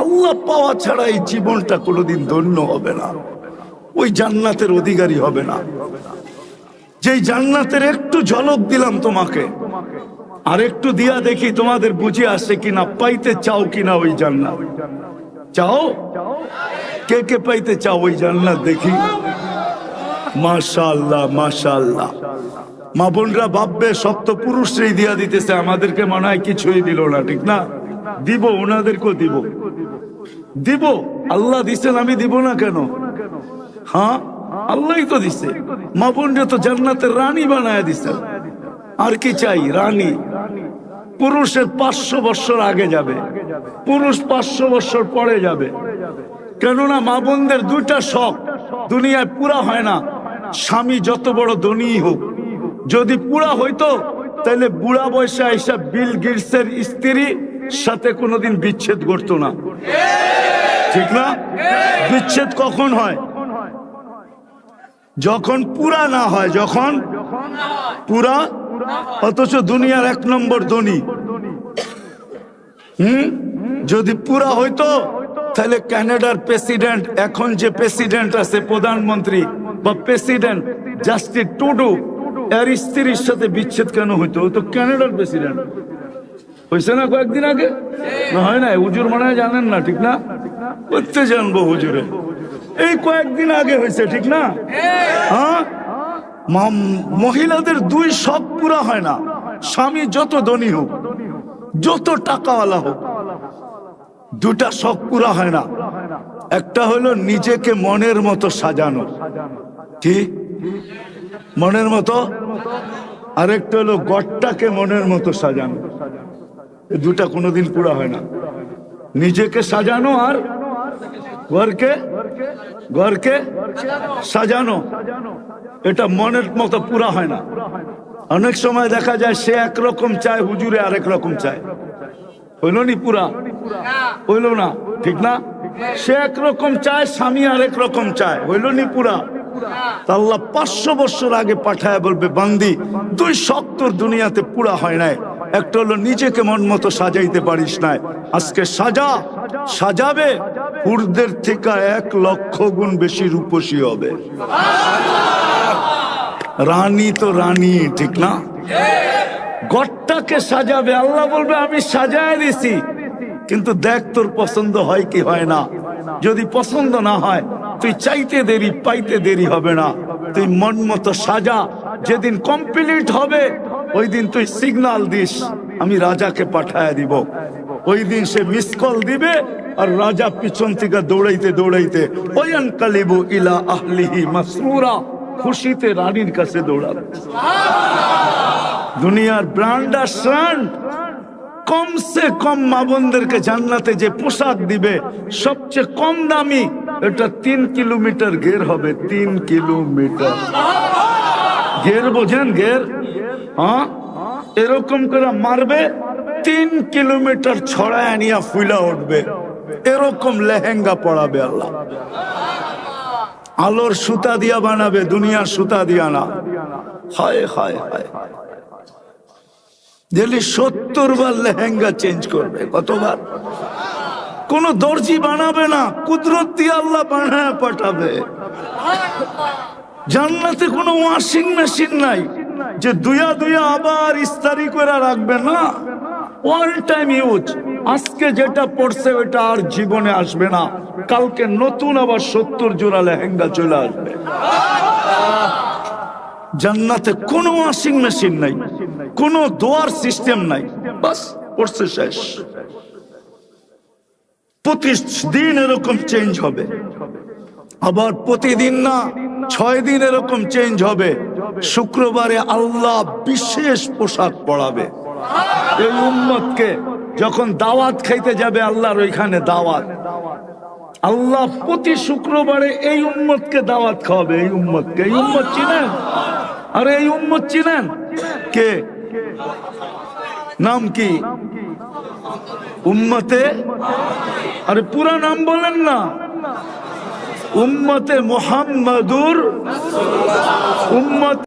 আল্লাহ পাওয়া ছাড়া এই জীবনটা কোনোদিন ধন্য হবে না, ওই জান্নাতের অধিকারী হবে না। যেই জান্নাতের একটু ঝলক দিলাম তোমাকে, আর একটু দিয়া দেখি তোমাদের বুঝে আসে কিনা, পাইতে চাও কিনা ওই জান্নাত? চাও? কে কে পাইতে চাও ওই জান্নাত? দেখি। মাশাআল্লাহ, মাশাআল্লাহ। মা বোনরা ভাববে সব তো পুরুষরাই দিয়া দিতেছে, আমাদেরকে মনে হয় কিছুই দিল না। ঠিক না? দিব, ওনাদেরকেও দিব, দিব। আল্লাহ দিচ্ছেন, আমি দিব না কেন? হ্যাঁ, আল্লাহই তো দিছে। মা বোনরা তো জান্নাতের রানী বানায় দিছে। আর কি চাই? রানী। পুরুষের 500 বছর আগে যাবে, পুরুষ 500 বছর পরে যাবে। কেননা মা বোনদের দুইটা শখ দুনিয়ায় পুরা হয় না। স্বামী যত বড় ধনী হোক, যদি পুরা হইতো তাহলে বুড়া বয়সে এসে বিল গেটসের স্ত্রী সাথে কোনোদিন বিচ্ছেদ করতো না। ঠিক না? বিচ্ছেদ কখন হয়? যখন পুরা না হয়, যখন পুরা, অথচ দুনিয়ার 1 নম্বর ধনী। যদি পুরা হইতো তাহলে কানাডার প্রেসিডেন্ট, এখন যে প্রেসিডেন্ট আছে, প্রধানমন্ত্রী বা প্রেসিডেন্ট জাস্টিন ট্রুডো, এর স্ত্রীর সাথে বিচ্ছেদ কেন হইতো? ও তো কানাডার প্রেসিডেন্ট। হয়েছে না কয়েকদিন আগে? না হয় না? হুজুর মনে হয় জানেন না। ঠিক না? করতে জানবো হুজুরে, এই কয়েকদিন আগে হয়েছে। ঠিক না? হ্যাঁ, মহিলাদের 2 শখ পুরা হয় না। স্বামী যত ধনী হোক, যত টাকাওয়ালা হোক, 2টা শখ পুরা হয় না। একটা হলো নিজেকে মনের মতো সাজানো, ঠিক মনের মতো, আরেকটা হলো গড়টাকে মনের মতো সাজানো। এই 2টা কোনোদিন পুরা হয় না। নিজেকে সাজানো আর ঘরকে সাজানো, এটা মনের মতো পুরা হয় না। অনেক সময় দেখা যায় সে একরকম চায়, হুজুরে আরেক রকম চায়। হইল নি পুরা? হইল না। ঠিক না? সে একরকম চায়, স্বামী আরেক রকম চায়। হইল নি পুরা? আল্লাহ 500 বছর আগে পাঠায় বলবে, বান্দি 2 শখ তোর দুনিয়াতে পুরা হয় নাই। একটা হলো নিজেকে মন মতো সাজাইতে পারিস নাই, আজকে সাজাবে, হুরদের থেকে 1 লক্ষ গুণ বেশি রূপসী হবে। রানী তো রানী। ঠিক না? ঘরটাকে সাজাবে, আল্লাহ বলবে আমি সাজায় দিছি, কিন্তু দেখ তোর পছন্দ হয় কি হয় না। যদি পছন্দ না হয়, তুই চাইতে দেরি পাইতে দেরি হবে না। তুই মন মতো সাজা, যেদিন কমপ্লিট হবে ওই দিন তুই সিগন্যাল দিস, আমি রাজাকে পাঠায় দিব। ওই দিন সে মিস কল দিবে, আর রাজা পিছন থেকে দৌড়াইতে দৌড়াইতে ওয়ান কালিবু ইলা আহলিহি মাসরুরা, খুশিতে রানীর কাছে দৌড়াবে। দুনিয়ার ব্র্যান্ড আর স্ট্যান্ড, কমসে কম মা বোনদেরকে জান্নাতে যে পোশাক দিবে সবচেয়ে কম দামি, এটা 3 কিলোমিটার ঘের হবে। 3 কিলোমিটার ঘের, বোঝেন ঘের? হ্যাঁ, এরকম করে মারবে, 3 কিলোমিটার ছড়ায় নিয়ে ফুলা উঠবে। এরকম লেহেঙ্গা পরাবে আল্লাহ। আলোর সুতা দিয়া বানাবে, দুনিয়ার সুতা দিয়া না। হায় হায় হায়, দিল্লি 70 বার লেহেঙ্গা চেঞ্জ করবে। কতবার? কোন দর্জি বানাবে না, কুদরত দিয়ে আল্লাহ বানায় পাঠাবে। জান্নাতে কোনো ওয়াশিং মেশিন নাই যে দুয়া আবার ইস্তারি করে রাখবে না। One time use. আজকে যেটা পড়ছে ওটা আর জীবনে আসবে না, কালকে নতুন আবার 70 জোড়া লেহেঙ্গা চলে আসবে। জান্নাতে কোনো ওয়াশিং মেশিন নাই, কোনো দোয়ার সিস্টেম নাই, বাস পড়ছে শেষ। প্রতিদিন এরকম চেঞ্জ হবে, আবার প্রতিদিন না 6 দিন এরকম চেঞ্জ হবে। শুক্রবারে আল্লাহ বিশেষ পোশাক পরাবে এই উম্মতকে। যখন দাওয়াত খাইতে যাবে আল্লাহর ওইখানে দাওয়াত, আল্লাহ প্রতি শুক্রবারে এই উম্মতকে দাওয়াত খাওয়াবে। এই উম্মতকে, এই উম্মত চিনেন? আরে এই উম্মত চিনেন? কে? নাম কি? উম্মতে, আরে পুরা নাম বলেন না। উম্মতে মুহাম্মাদুর উম্মত।